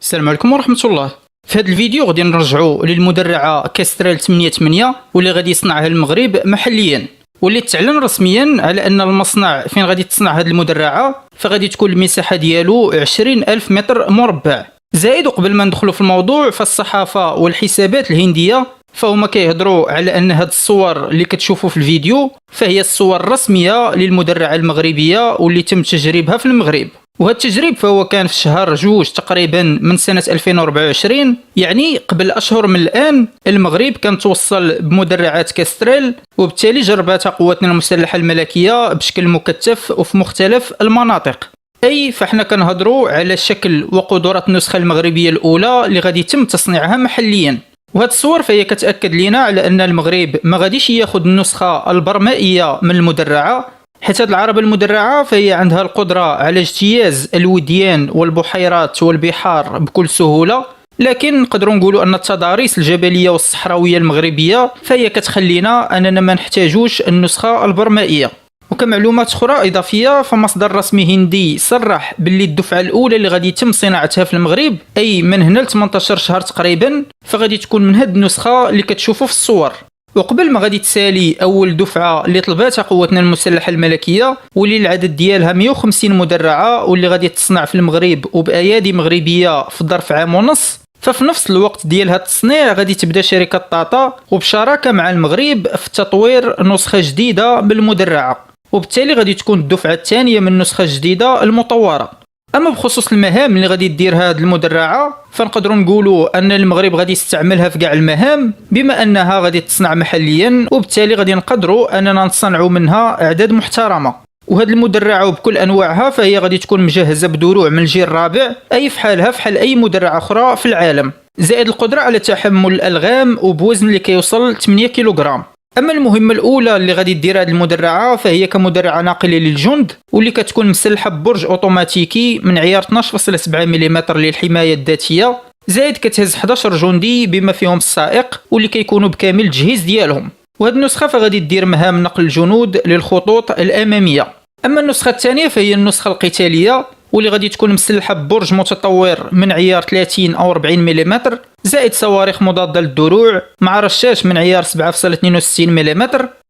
السلام عليكم ورحمة الله. في هذا الفيديو غادي نرجعوا للمدرعة كاسترال 88 واللي غادي يصنعها المغرب محليا، واللي تعلن رسميا على ان المصنع فين غادي تصنع هذه المدرعة فغادي تكون المساحة ديالو 20,000 متر مربع زائد. وقبل ما ندخلوا في الموضوع، فالصحافة والحسابات الهندية فهما كيهضروا على ان هاد الصور اللي كتشوفوا في الفيديو فهي الصور الرسمية للمدرعة المغربية واللي تم تجريبها في المغرب. وهذا التجريب فهو كان في شهر جوج تقريبا من سنة 2024، يعني قبل أشهر من الآن. المغرب كان توصل بمدرعات كاسترال، وبالتالي جربتها قواتنا المسلحة الملكية بشكل مكثف وفي مختلف المناطق. أي فاحنا كنهضروا على شكل وقدرات النسخة المغربية الأولى اللي غادي يتم تصنيعها محليا. وهاد الصور فهي كتأكد لنا على أن المغرب ما غاديش ياخذ النسخة البرمائية من المدرعة، حيت هاد العربة المدرعة فهي عندها القدرة على اجتياز الوديان والبحيرات والبحار بكل سهولة، لكن نقدروا نقولوا أن التضاريس الجبلية والصحراوية المغربية فهي كتخلينا أننا ما نحتاجوش النسخة البرمائية. وكمعلومات أخرى إضافية، فمصدر رسمي هندي صرح باللي الدفعة الأولى اللي غادي يتم صناعتها في المغرب أي من هنا ل 18 شهر تقريبا فغادي تكون من هاد النسخة اللي كتشوفوا في الصور. وقبل ما غادي تسالي اول دفعه اللي طلباتها قواتنا المسلحه الملكيه واللي العدد ديالها 150 مدرعه واللي غادي تصنع في المغرب وبايادي مغربيه في ظرف عام ونص، ففي نفس الوقت ديال هذا التصنيع غادي تبدا شركه طاطا وبشراكه مع المغرب في تطوير نسخه جديده بالمدرعه، وبالتالي غادي تكون الدفعه الثانيه من النسخه الجديده المطوره. اما بخصوص المهام اللي غادي دير هذه المدرعه فنقدروا نقولوا ان المغرب غادي يستعملها في كاع المهام بما انها غادي تصنع محليا، وبالتالي غادي نقدروا اننا نصنعوا منها اعداد محترمه. وهذه المدرعه وبكل انواعها فهي غادي تكون مجهزه بدروع من الجيل الرابع، اي فحالها فحال اي مدرعه اخرى في العالم، زائد القدره على تحمل الالغام وبوزن اللي كيوصل 8 كيلوغرام. اما المهمه الاولى اللي غادي دير هذه المدرعه فهي كمدرعه ناقله للجند واللي كتكون مسلحه ببرج اوتوماتيكي من عيار 12.7 ملم للحمايه الذاتيه، زائد كتهز 11 جندي بما فيهم السائق واللي كيكونوا بكامل التجهيز ديالهم. وهذه النسخه فغادي دير مهام نقل الجنود للخطوط الاماميه. اما النسخه الثانيه فهي النسخه القتاليه واللي غادي تكون مسلحه ببرج متطور من عيار 30 او 40 ملم، زائد صواريخ مضاده للدروع مع رشاش من عيار 7.62 ملم.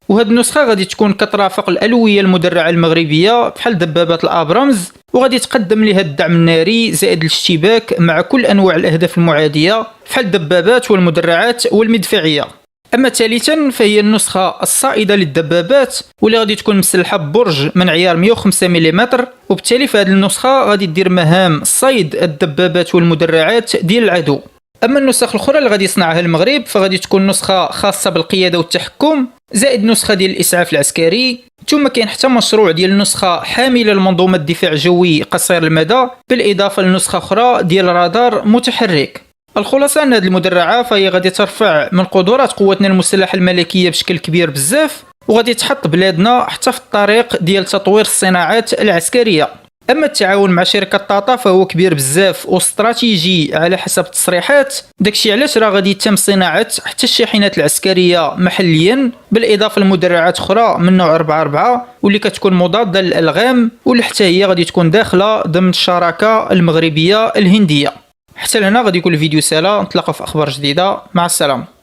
وهذه النسخه غادي تكون كترافق الالويه المدرعه المغربيه بحال دبابات الابرامز، وغادي تقدم لها الدعم الناري زائد الاشتباك مع كل انواع الاهداف المعاديه بحال الدبابات والمدرعات والمدفعيه. اما ثالثا فهي النسخه الصائده للدبابات واللي غادي تكون مسلحه ببرج من عيار 105 ملم، وبالتالي في هذه النسخه غادي دير مهام صيد الدبابات والمدرعات ديال العدو. اما النسخ الاخرى اللي غادي يصنعها المغرب فغادي تكون نسخه خاصه بالقياده والتحكم، زائد نسخه ديال الاسعاف العسكري، ثم كاين حتى مشروع ديال نسخه حامله لمنظومه الدفاع الجوي قصير المدى، بالاضافه لنسخه اخرى ديال رادار متحرك. الخلاصه ان هذه المدرعه فهي غادي ترفع من قدرات قواتنا المسلحه الملكيه بشكل كبير بزاف، وغادي تحط بلادنا حتى في الطريق ديال تطوير الصناعات العسكريه. اما التعاون مع شركه طاطا فهو كبير بزاف واستراتيجي على حسب التصريحات، داكشي علاش راه غادي يتم صناعه حتى الشاحنات العسكريه محليا، بالاضافه لمدرعات اخرى من نوع 4x4 واللي كتكون مضاده للالغام، واللي حتى هي غادي تكون داخله ضمن الشراكه المغربيه الهنديه. حتى لهنا غادي يكون الفيديو سالا، نتلاقاو في اخبار جديده، مع السلامه.